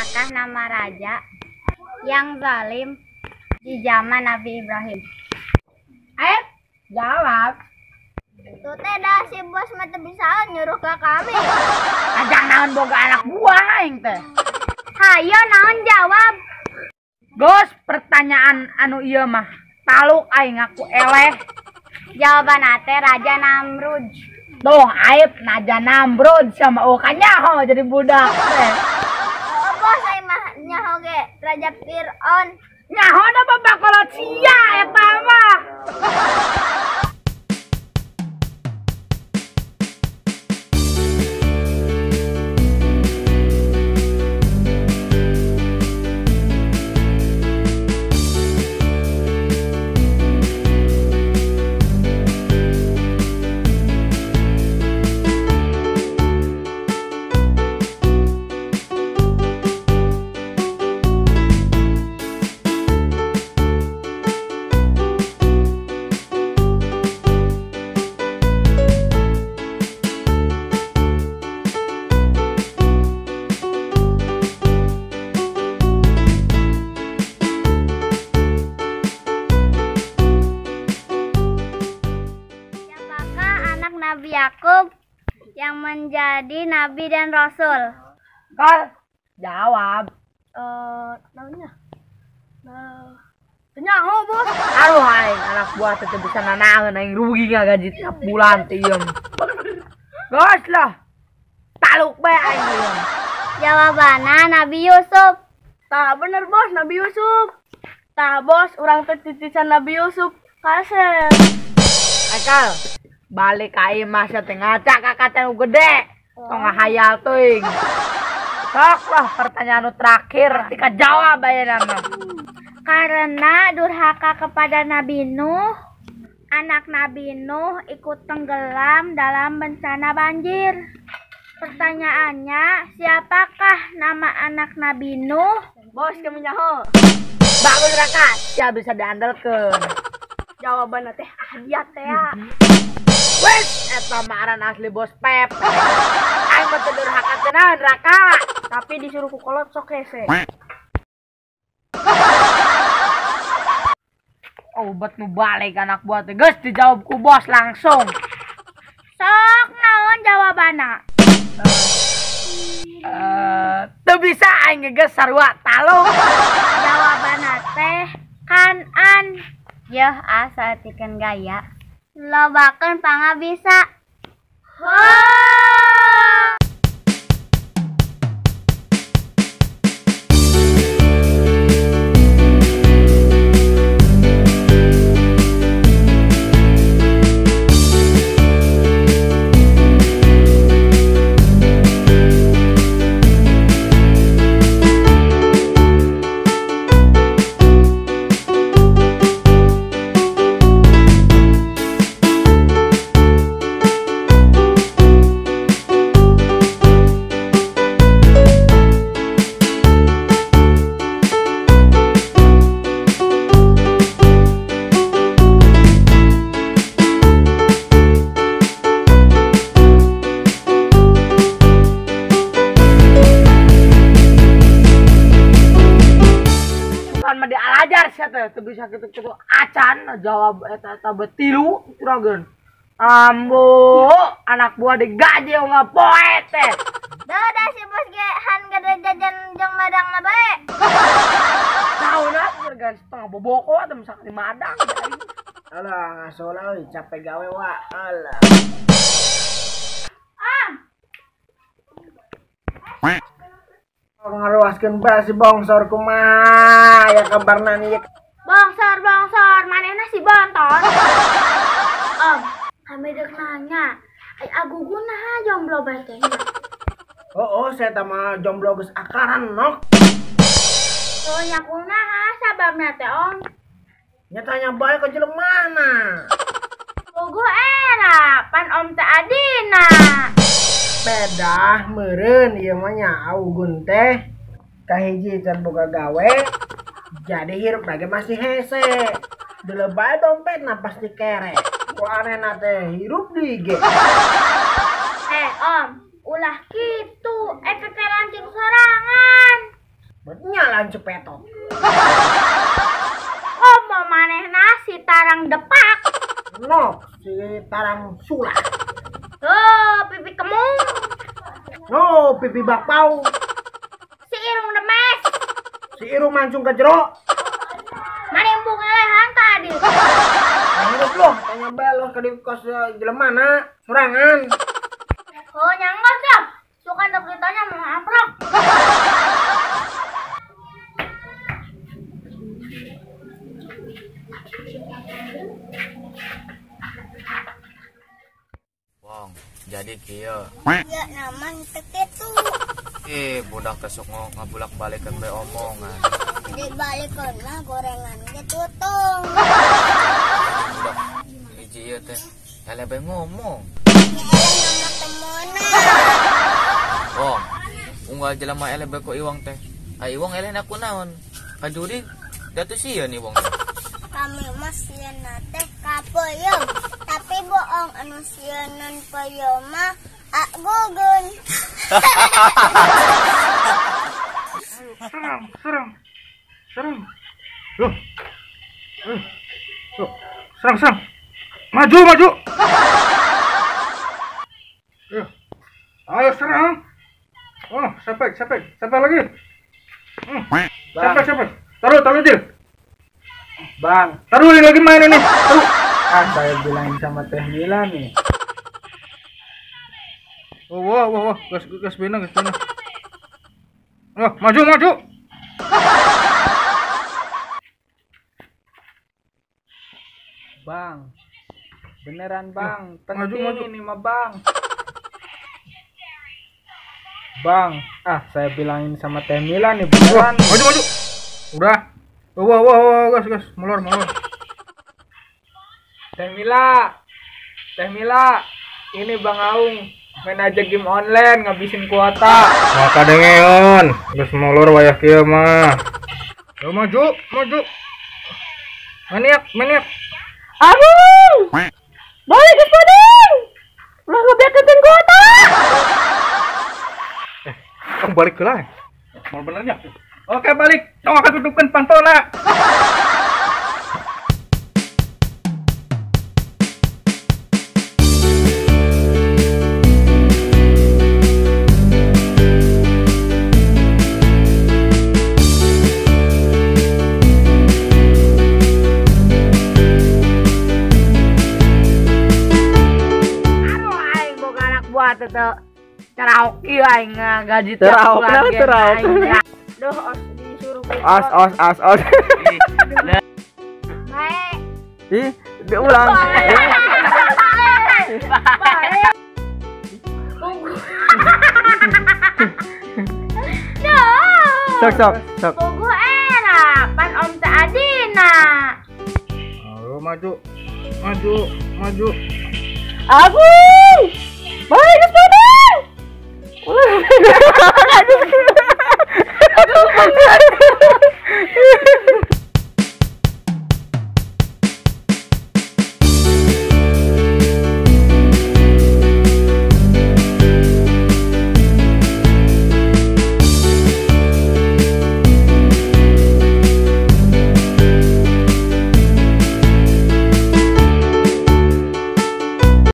Siapakah nama raja yang zalim di zaman Nabi Ibrahim? Ayo, jawab. Itu teh dah si bos mata bisa nyuruh ke kami. Ajang naon boga anak buah aing teh. Hayo naon jawab. Gos, pertanyaan anu ieu mah taluk aing aku eleh. Jawaban teh Raja Namrud. Tuh, aib Naja Namrud sama kanyaho jadi budak teh. Oh bos aing mah nyaho ge Raja Fir'aun. Nyaho da babakolot sia eta mah. Nabi Yakub yang menjadi nabi dan rasul. Kal, jawab. Namanya. Nyaho bos. Aduh aing anak buah teh bisa nanaeun aing rugi gaji tiap bulan teh ieu. Gos lah. Taluk bae aing ieu. Jawabanna Nabi Yusuf. Tah bener bos, Nabi Yusuf. Tah bos, urang teh titisan Nabi Yusuf kasih. Akal, balik ka ieu mah teh ngaca ka kaca nu gede. Tong ngahayal teuing. Sok lah pertanyaan nu terakhir, tika jawab ayeuna mah. Karena durhaka kepada Nabi Nuh, anak Nabi Nuh ikut tenggelam dalam bencana banjir. Pertanyaannya, siapakah nama anak Nabi Nuh? Bos kamu nyaho. Bagus Raka, ya bisa diandalkeun. Jawabanna teh ahdiat teh ya. Wes, eta mah aran asli Bos Pep. Aing mah teu durhaka tenan Raka, tapi disuruh ku kolot sok hese. Obat nu balik anak buah teh geus dijawab ku bos langsung. Sok naon jawabanna? Teu bisa aing geus sarua talung. Jawabanna teh Kanan. Yeuh asa tikeun gaya. Lobakeun pangabisa. Teu bisa kitu-kitu acan jawab eta betilu curageun. Ambo anak buah digaji nggak poe teh. Da si bos ge han gede jajan jeung madangna bae. Tauna gergan setengah boboko atau misalkan di madang. Alah ngasola euy capek gawe wa. Alah. Ngaruaskeun bae si bongsor kumaha ya kabarna ieu. Bongsor, manehna si bonton. Kami dek nanya, ai agugun naha jomblo bae teh. Oh, saya teh mah jomblo geus akaran nok. Oh, nyaku naha sababna teh, Om? Nya tanya bae ka jelemana. Bogo era, pan Om teh adina. Beda meureun ieu mah nya augun teh kahiji can boga gawe. Jadi hirup lagi masih hese. Dilebay dompetna pasti kere. Ku anehna teh hirup di ge. Om, ulah gitu. Kekerancing sorangan. jalan cepetot. Oh mau manehna si tarang depak. No, si tarang sulah. Oh pipi kemung. No, pipi bakpau. Si irung demes. Si irung mancung ke jero. Manimbung elehan tadi. Hidup loh, tanya belos ke di kos jelemana, sorangan. Oh nyangkos ya. Suka ada beritanya mau aprok. Wong, jadi kieu. Ya naman teketu. Budak kesuk ngabulak-balikan bae omongan. Di balikon mah gorengan getutung. Budak hiji ieu teh ele bae ngomong. Nama temona. Wong, unggal jelema ele bae ku iwang teh. Ai iwang ele aku naon? Kajuri datu sieun nih wong. Kami mah sieuna teh kapeuyeuh. Tapi bohong anu sieunan peuyeum mah gugun. Serang. Loh. Serang. Maju. Ayo serang. Oh, sampai lagi. Sampai. Taruh Dil. Bang, Taruh lagi main ini. Taruh. saya bilangin sama Teh Mila nih. Wah. Gas bina. Oh, maju. Bang, beneran bang, maju. ini mah bang. Bang, saya bilangin sama Teh Mila nih beneran. Maju. Udah. Wah, gas. Molor. Teh Mila, ini Bang Aung main aja game online ngabisin kuota. Maka dengeun, geus molor wayah kieu mah. Yo maju. Maniak. Aduh! Balik ke padang! Ulah ngebeketin kuota! Tong balik ke lah. Mau benernya. Oke, balik. Tong akan tutupkan pantona. Tuh karaoke aing gaji Karaoke, karaoke. Duh, disuruh Os. Baik. Ih, diulang. Sok. Pugu era pan om teh adina. Ayo maju. Aduh!